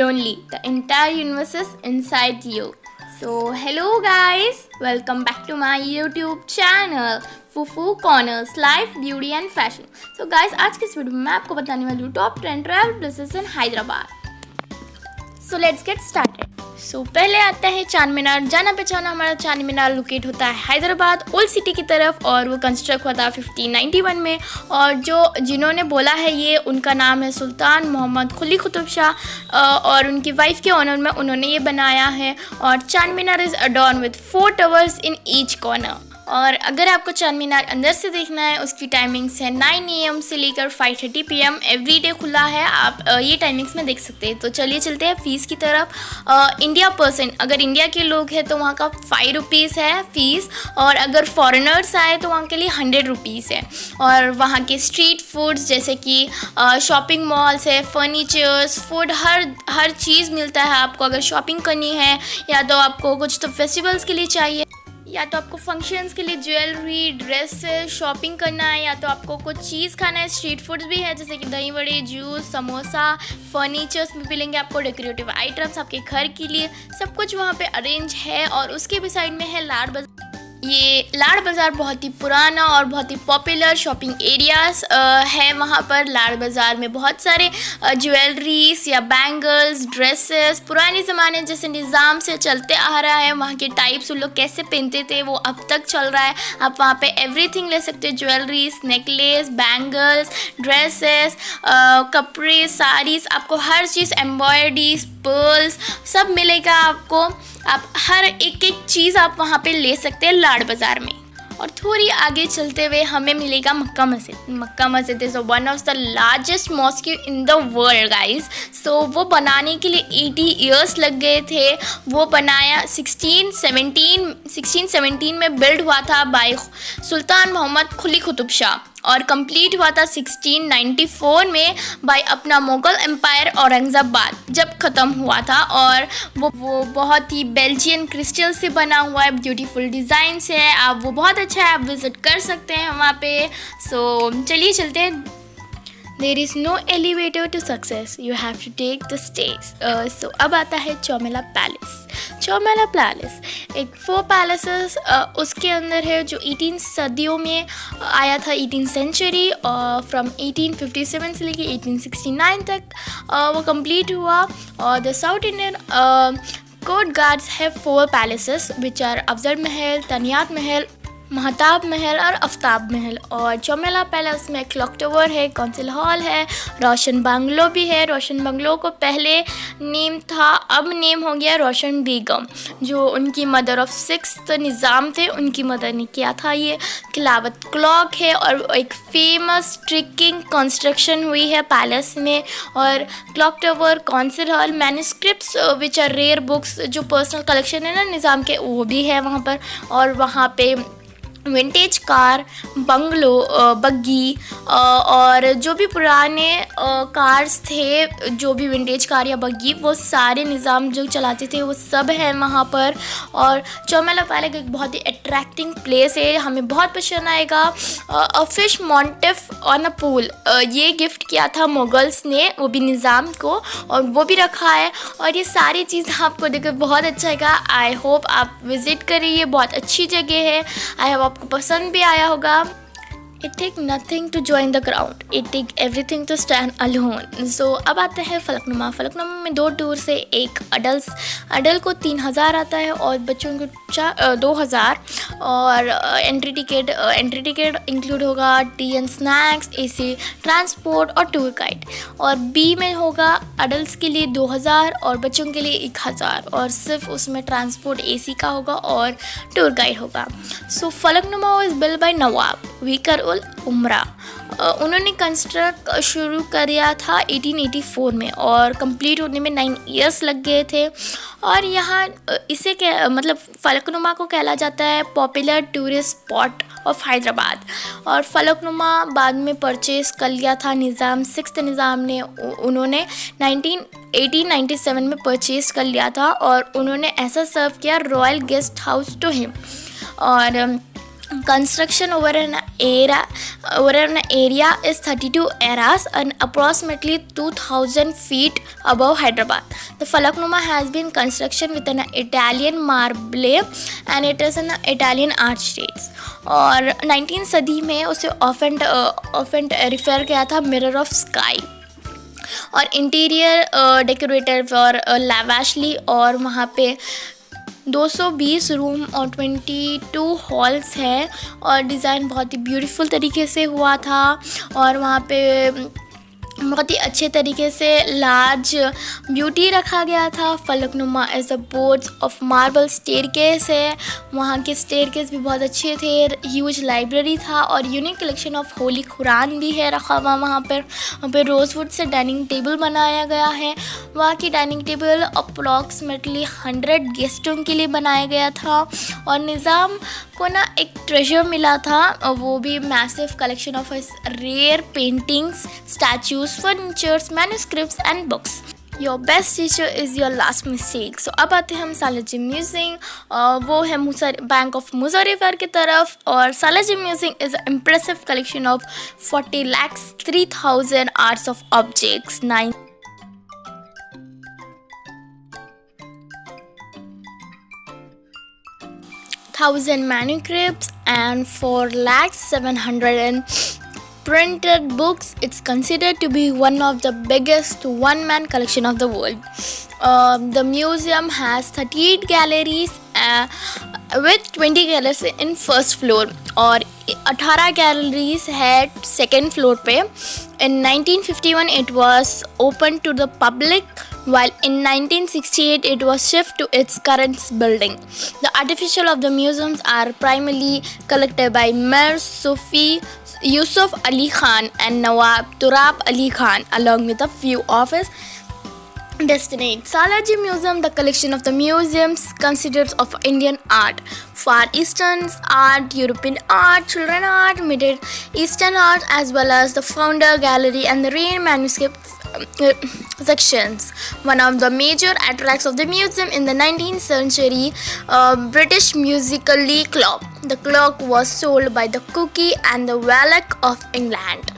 only. The entire universe is inside you. So hello guys, welcome back to my YouTube channel फूफू corners life beauty and fashion. So guys, आज के इस video में मैं आपको बताने वाली हूँ top 10 travel places in Hyderabad. So let's get started. So पहले आता है चार मीनार। जाना पहचाना हमारा चार मीनार लोकेट होता है हैदराबाद ओल्ड सिटी की तरफ और वो कंस्ट्रक्ट हुआ था 1591 में। और जिन्होंने बोला है ये उनका नाम है सुल्तान मोहम्मद कुली कुतुब शाह और उनकी वाइफ के ऑनर में उन्होंने ये बनाया है। और Charminar is adorn with 4 towers in each corner. और अगर आपको चार मीनार अंदर से देखना है, उसकी टाइमिंग्स है 9 AM से लेकर 5:30 PM एवरीडे खुला है। आप ये टाइमिंग्स में देख सकते हैं। तो चलिए चलते हैं फ़ीस की तरफ। इंडिया पर्सन, अगर इंडिया के लोग हैं तो वहाँ का 5 रुपीज़ है फ़ीस, और अगर फॉरेनर्स आए तो वहाँ के लिए 100 रुपीज़ है। और वहाँ के स्ट्रीट फूड्स जैसे कि शॉपिंग मॉल्स है, फर्नीचर्स, फूड, हर चीज़ मिलता है आपको। अगर शॉपिंग करनी है या तो आपको कुछ तो फेस्टिवल्स के लिए चाहिए, या तो आपको फंक्शंस के लिए ज्वेलरी, ड्रेसेस शॉपिंग करना है, या तो आपको कुछ चीज़ खाना है। स्ट्रीट फूड्स भी है जैसे कि दही बड़े, जूस, समोसा, फर्नीचर्स भी मिलेंगे आपको, डेकोरेटिव आइटम्स आपके घर के लिए, सब कुछ वहाँ पे अरेंज है। और उसके भी साइड में है लाड़ बाज़ार। ये लाड़ बाज़ार बहुत ही पुराना और बहुत ही पॉपुलर शॉपिंग एरियाज़ है। वहाँ पर लाड़ बाज़ार में बहुत सारे ज्वेलरीज या बैंगल्स, ड्रेसेस पुराने ज़माने जैसे निज़ाम से चलते आ रहा है। वहाँ के टाइप्स उन लोग कैसे पहनते थे वो अब तक चल रहा है। आप वहाँ पे एवरीथिंग ले सकते हैं, ज्वेलरीज, नेकलेस, बैंगल्स, ड्रेसेस, कपड़े, साड़ीज़, आपको हर चीज़, एम्ब्रॉयडरीज, पर्ल्स सब मिलेगा आपको। आप हर एक चीज़ आप वहाँ पे ले सकते हैं लाड़ बाज़ार में। और थोड़ी आगे चलते हुए हमें मिलेगा मक्का Masjid. Mecca Masjid is one of the largest mosque in the world guys. So वो बनाने के लिए 80 ईयर्स लग गए थे। वो बनाया 1617 में बिल्ड हुआ था बाय सुल्तान मोहम्मद कुली कुतुब शाह, और कंप्लीट हुआ था 1694 में बाय अपना मुग़ल एम्पायर औरंगज़ेब जब ख़त्म हुआ था। और वो बहुत ही बेल्जियन क्रिस्टल से बना हुआ है, ब्यूटीफुल डिज़ाइन से है। आप वो बहुत अच्छा है, आप विज़िट कर सकते हैं वहाँ पे। सो चलिए चलते हैं। There is no elevator to success, you have to take the stairs. So अब आता है चौमेला पैलेस। चौमेला पैलेस एक 4 पैलेसेस उसके अंदर है जो 18 सदियों में आया था, 18th सेंचुरी, फ्रॉम 1857 से लेके 1869 तक वो कंप्लीट हुआ। और the south Indian courtyards have 4 palaces which are Afzal Mahal, Tahniyat Mahal, Mahtab Mahal और आफ्ताब महल। और चौमेला पैलेस में क्लॉक टावर है, काउंसिल हॉल है, रोशन बंगलो भी है। रोशन बंगलो को पहले नेम था, अब नेम हो गया रोशन बेगम, जो उनकी मदर ऑफ 6th निज़ाम थे, उनकी मदर ने किया था। ये खिलावत क्लॉक है और एक फेमस ट्रिकिंग कंस्ट्रक्शन हुई है पैलेस में। और clock tower, council hall, manuscripts which are rare books, जो पर्सनल कलेक्शन है ना निज़ाम के, वो भी है वहाँ पर। और वहाँ पे विंटेज कार, बंगलो, बग्गी और जो भी पुराने कार्स थे, जो भी विंटेज कार या बग्गी, वो सारे निज़ाम जो चलाते थे वो सब है वहाँ पर। और चौमेला पैलेस एक बहुत ही अट्रैक्टिंग प्लेस है, हमें बहुत पसंद आएगा। A fish motif on a pool, ये गिफ्ट किया था मुगल्स ने, वो भी निज़ाम को, और वो भी रखा है। और ये सारी चीज़ आपको देखकर बहुत अच्छा लगा। आई होप आप विज़िट करिए, बहुत अच्छी जगह है। आई होप आपको पसंद भी आया होगा। It take nothing to join the crowd, it take everything to stand alone. So अब आता है फलकनुमा। फलकनुमा में 2 टूर से, एक अडल्ट को 3000 आता है और बच्चों को 2000। और एंट्री टिकट इंक्लूड होगा T and snacks, AC transport और टूर गाइड। और बी में होगा अडल्ट के लिए 2000 और बच्चों के लिए 1000, और सिर्फ उसमें ट्रांसपोर्ट AC का होगा और टूर गाइड होगा। So Falaknuma is build by Nawab Viqar ul Umra. उन्होंने कंस्ट्रक्ट शुरू किया था 1884 में और कंप्लीट होने में 9 ईयर्स लग गए थे। और यहाँ इसे मतलब फलकनुमा को कहला जाता है popular tourist spot of Hyderabad. और फलकनुमा बाद में परचेज़ कर लिया था निज़ाम, 6th निज़ाम ने, उन्होंने 1897 में परचेज़ कर लिया था। और उन्होंने ऐसा सर्व किया, royal guest house to him. और Construction over an area is 32 eras and approximately 2000 feet above Hyderabad. The Falaknuma has been construction with an Italian marble and it is an Italian arch rails. और 19th सदी में उसे ऑफेंट refer किया था mirror of sky. और interior decorator for लावाशली, और वहाँ पे 220 रूम और 22 हॉल्स हैं और डिज़ाइन बहुत ही ब्यूटीफुल तरीके से हुआ था. और वहाँ पे बहुत ही अच्छे तरीके से लार्ज ब्यूटी रखा गया था. Falaknuma as a boards of marble staircase है, वहाँ के स्टेयरकेस भी बहुत अच्छे थे. ह्यूज लाइब्रेरी था और unique collection of Holi Quran भी है रखा हुआ वहाँ पर रोजवुड से डाइनिंग टेबल बनाया गया है. वहाँ की डाइनिंग टेबल अप्रॉक्सीमेटली 100 गेस्टों के लिए बनाया गया था. और निज़ाम को ना एक ट्रेजर मिला था, वो भी massive collection of rare paintings, statues, furnitures, manuscripts and books. Your best teacher is your last mistake. So अब आते हैं हम सालाजी म्यूजियम, वो है बैंक ऑफ मुजफ्फरनगर की तरफ. और Salarjung museum is impressive collection of 40 lakhs 3000 arts of objects, 9,000 manuscripts and 4 lakhs 700 printed books. It's considered to be one of the biggest one-man collection of the world. The museum has 38 galleries with 20 galleries in first floor और 18 galleries है second floor पे. In 1951 it was opened to the public, while in 1968 it was shifted to its current building. The artificial of the museums are primarily collected by Mir Sufi Yusuf Ali Khan and Nawab Turab Ali Khan, along with a few of his descendants. Salaji Museum, the collection of the museums consists of Indian art, Far Eastern art, European art, children art, Middle Eastern art, as well as the founder gallery and the rare manuscript sections. One of the major attractions of the museum in the 19th century British musically clock. The clock was sold by the Cookie and the Wallach of England.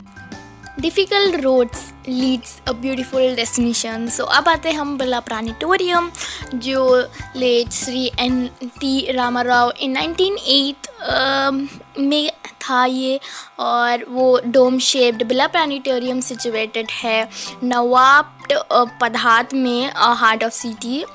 Difficult roads leads a beautiful destination. So अब आते हैं हम Birla planetarium, जो late Shri N.T. Ramarao in 1908 में था ये. और वो dome shaped Birla planetarium situated है नवाब पधात में, heart of city.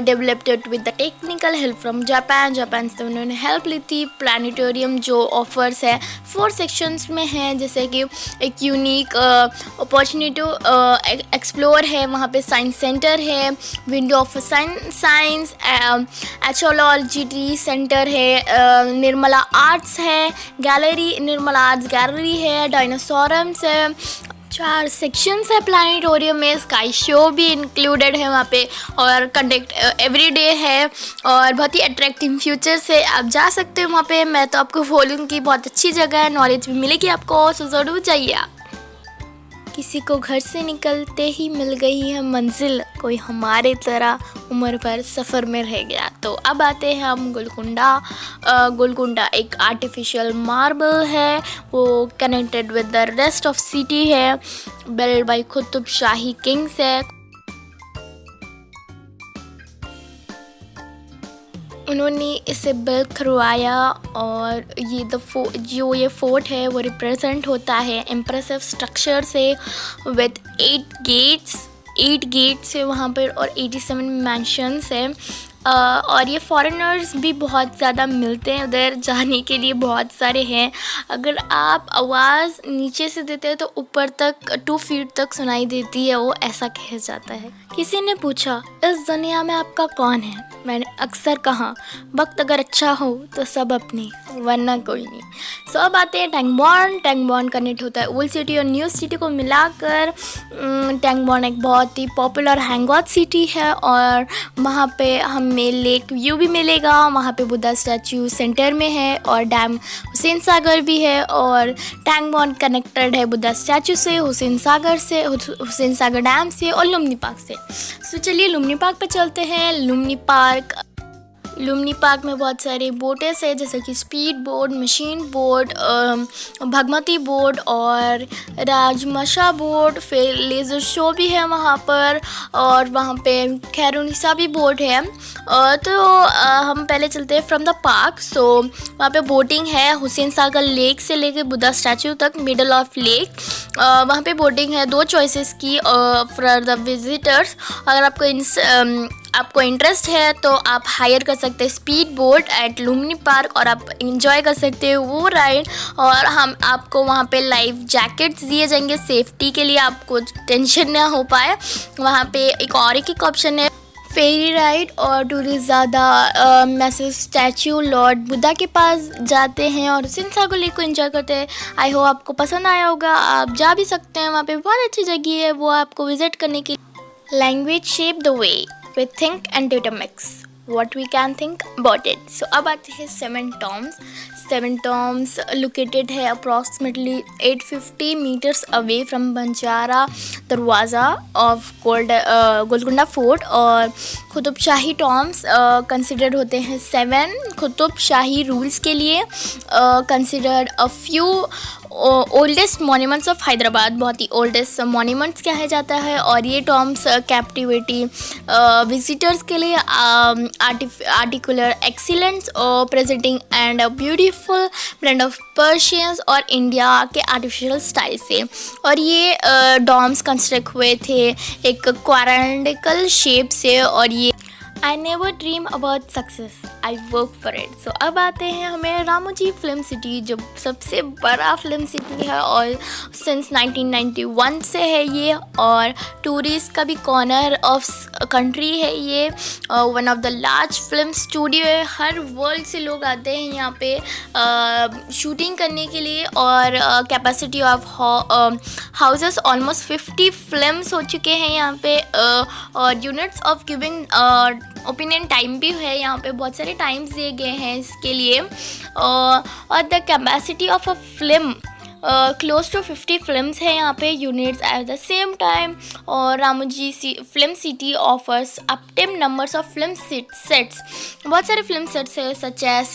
Developed with the technical help from Japan से उन्होंने हेल्प ली थी. प्लानिटोरियम जो ऑफर्स है 4 सेक्शंस में है, जैसे कि एक यूनिक अपॉर्चुनिटी एक्सप्लोर है, वहाँ पे साइंस सेंटर है, window of science, astrology centre है, निर्मला आर्ट्स है गैलरी, निर्मला आर्ट्स गैलरी है, डायनासोरम्स है. 4 सेक्शंस है प्लानिटोरियम में. स्काई शो भी इंक्लूडेड है वहाँ पे और कंडक्ट एवरी डे है और बहुत ही अट्रैक्टिव फ्यूचर से आप जा सकते हो वहाँ पे. मैं तो आपको बोलूँगी बहुत अच्छी जगह है, नॉलेज भी मिलेगी आपको, सो ज़रूर जाइए आप. किसी को घर से निकलते ही मिल गई है मंजिल, कोई हमारे तरह उम्र भर सफ़र में रह गया. तो अब आते हैं हम गोलकुंडा एक आर्टिफिशियल मार्बल है, वो connected with the rest of city है, build by Qutub Shahi kings है. उन्होंने इसे बिल्ड करवाया और ये जो ये फोर्ट है वो रिप्रेजेंट होता है इम्प्रेसिव स्ट्रक्चर से विद 8 गेट्स है वहाँ पर और 87 मैंशंस है. और ये फॉरेनर्स भी बहुत ज़्यादा मिलते हैं उधर, जाने के लिए बहुत सारे हैं. अगर आप आवाज़ नीचे से देते हैं तो ऊपर तक 2 फीट तक सुनाई देती है, वो ऐसा कहा जाता है. किसी ने पूछा इस दुनिया में आपका कौन है, मैंने अक्सर कहा वक्त अगर अच्छा हो तो सब अपने, वरना कोई नहीं. सो अब आते हैं टैंग बॉन्ड कनेक्ट होता है ओल्ड सिटी और न्यू सिटी को मिलाकर. टैंग बॉन्ड एक बहुत ही पॉपुलर हैंगआउट सिटी है और वहाँ पे हमें लेक व्यू भी मिलेगा. वहाँ पे बुद्धा स्टैचू सेंटर में है और डैम हुसैन सागर भी है. और टैंग बॉन्ड कनेक्टेड है बुद्धा स्टैचू से, हुसैन सागर डैम से और लुम्नी पार्क से. सो चलिए लुम्नी पार्क पे चलते हैं. लुम्नी पार्क लुम्नी पार्क में बहुत सारे बोटेस है जैसे कि speed boat, machine boat, Bhagmati boat और राजमशा बोट। फिर लेज़र शो भी है वहाँ पर और वहाँ पे खैरुनिसा भी बोट है। तो हम पहले चलते हैं फ्रॉम द पार्क। सो वहाँ पे बोटिंग है हुसैन सागर लेक से लेकर बुद्धा स्टैचू तक, मिडल ऑफ लेक। वहाँ पे बोटिंग है 2 चॉइसेस की फॉर द विजिटर्स। अगर आपको इंटरेस्ट है तो आप हायर कर सकते हैं स्पीड बोट एट लुम्नी पार्क और आप इंजॉय कर सकते हो वो राइड। और हम आपको वहाँ पे लाइफ जैकेट्स दिए जाएंगे सेफ्टी के लिए, आपको टेंशन ना हो पाए। वहाँ पे एक ऑप्शन है फेरी राइड और टूरिस्ट ज़्यादा मैसेज स्टैचू लॉर्ड बुद्धा के पास जाते हैं और हुसैन सागर लेक को एंजॉय करते हैं। आई होप आपको पसंद आया होगा, आप जा भी सकते हैं, वहाँ पे बहुत अच्छी जगह है वो आपको विजिट करने की। Language shape the way we think and determines what we can think about it. So अब आते हैं 7 टॉम्स। 7 टॉम्स लोकेटेड है approximately 850 meters away from Banjara Darwaza of Golconda fort. और कुतुब शाही टॉम्स कंसिडर्ड होते हैं 7 कुतुब शाही रूल्स के लिए, considered a few oldest monuments of Hyderabad, बहुत ही ओल्डेस्ट मॉन्यूमेंट्स कहा जाता है। और ये टॉम्स कैप्टिविटी विजिटर्स के लिए articular excellence presenting and a beautiful blend of Persians और इंडिया के आर्टिफिशियल स्टाइल से। और ये डॉम्स कंस्ट्रक्ट हुए थे एक क्वाड्रेंटिकल शेप से। और ये I never dream about success, I work for it. So अब आते हैं हमें रामोजी फिल्म सिटी, जो सबसे बड़ा फिल्म सिटी है और सिंस 1991 से है ये। और टूरिस्ट का भी कॉर्नर ऑफ कंट्री है ये। One of the large film studio है, हर वर्ल्ड से लोग आते हैं यहाँ पे शूटिंग करने के लिए। और capacity of houses almost 50 films हो चुके हैं यहाँ पे। और units of giving opinion time भी है यहाँ पे, बहुत सारे टाइम्स दिए गए हैं इसके लिए। और the capacity of a film close to 50 films है यहाँ पे units at the same time. और Ramoji film city offers optimum numbers of film sets, बहुत सारे फिल्म सेट्स है such as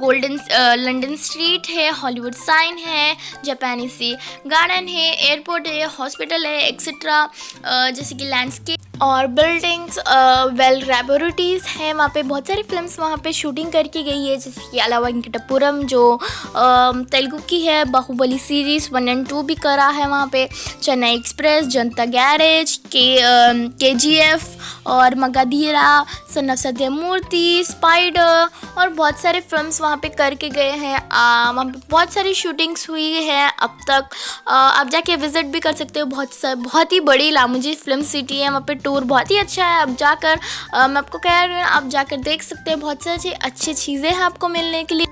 golden London street है, हॉलीवुड साइन है, जापानी सी गार्डन है, एयरपोर्ट है, हॉस्पिटल है एक्सेट्रा, जैसे कि लैंडस्केप और बिल्डिंग्स, वेल लेबोरेटरीज है। वहाँ पे बहुत सारी फिल्म्स वहाँ पे शूटिंग करके गई है, जैसे कि अलावा वेंकटपुरम जो तेलुगु की है, बाहुबली सीरीज़ 1 और 2 भी करा है वहाँ पे, चेन्नई एक्सप्रेस, जनता गैरेज, KGF और मगाधीरा, सन ऑफ सत्यमूर्ति, स्पाइडर और बहुत सारे फिल्म्स वहाँ पे करके गए हैं। वहाँ पे बहुत सारी शूटिंग्स हुई है अब तक। आप जाके विज़िट भी कर सकते हो, बहुत ही बड़ी रामोजी फिल्म सिटी है, वहाँ पे टूर बहुत ही अच्छा है। आप जाकर मैं आपको कह रही हूँ, आप जाकर देख सकते हैं, बहुत सारी अच्छी चीज़ें हैं आपको मिलने के लिए।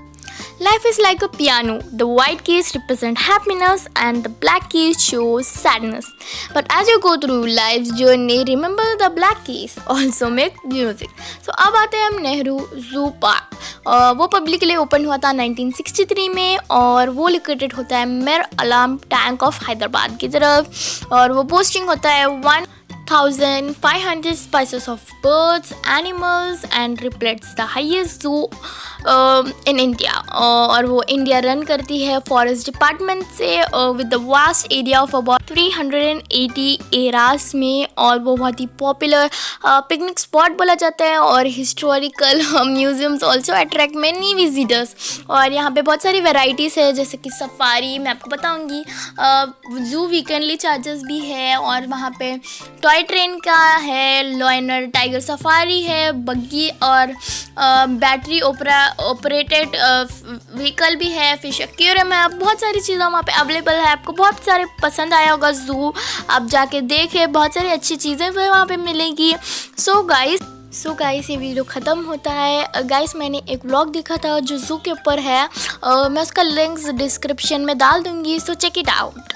Life is like a piano. The white keys represent happiness and the black keys show sadness. But as you go through life's journey, remember the black keys also make music. So अब आते हैं हम Nehru zoo park. वो publicly open हुआ था 1963 में और वो लोकेटेड होता है मिर अलाम टैंक ऑफ हैदराबाद की तरफ। और वो पोस्टिंग होता है 1,500 species of birds, animals and reflects the highest zoo in India. और वो इंडिया रन करती है फॉरेस्ट डिपार्टमेंट से with the vast area of about 380 eras में। और वो बहुत ही पॉपुलर पिकनिक स्पॉट बोला जाता है और historical museums also attract many visitors. और यहाँ पे बहुत सारी वेराइटीज़ है, जैसे कि सफारी मैं आपको बताऊँगी, जू वीकेंडली चार्जेस भी है। और वहाँ पे टॉय ट्रेन का है, लॉयनर टाइगर सफारी है, बग्गी और बैटरी ऑपरेटेड व्हीकल भी है, फिश एक्वेरियम है, बहुत सारी चीज़ें वहाँ पे अवेलेबल है। आपको बहुत सारे पसंद आया होगा जू, आप जाके देखें, बहुत सारी अच्छी चीज़ें वहाँ पे मिलेगी। सो गाइस ये वीडियो ख़त्म होता है। गाइस मैंने एक व्लॉग देखा था जो जू के ऊपर है, मैं उसका लिंक्स डिस्क्रिप्शन में डाल दूँगी, सो चेक इट आउट।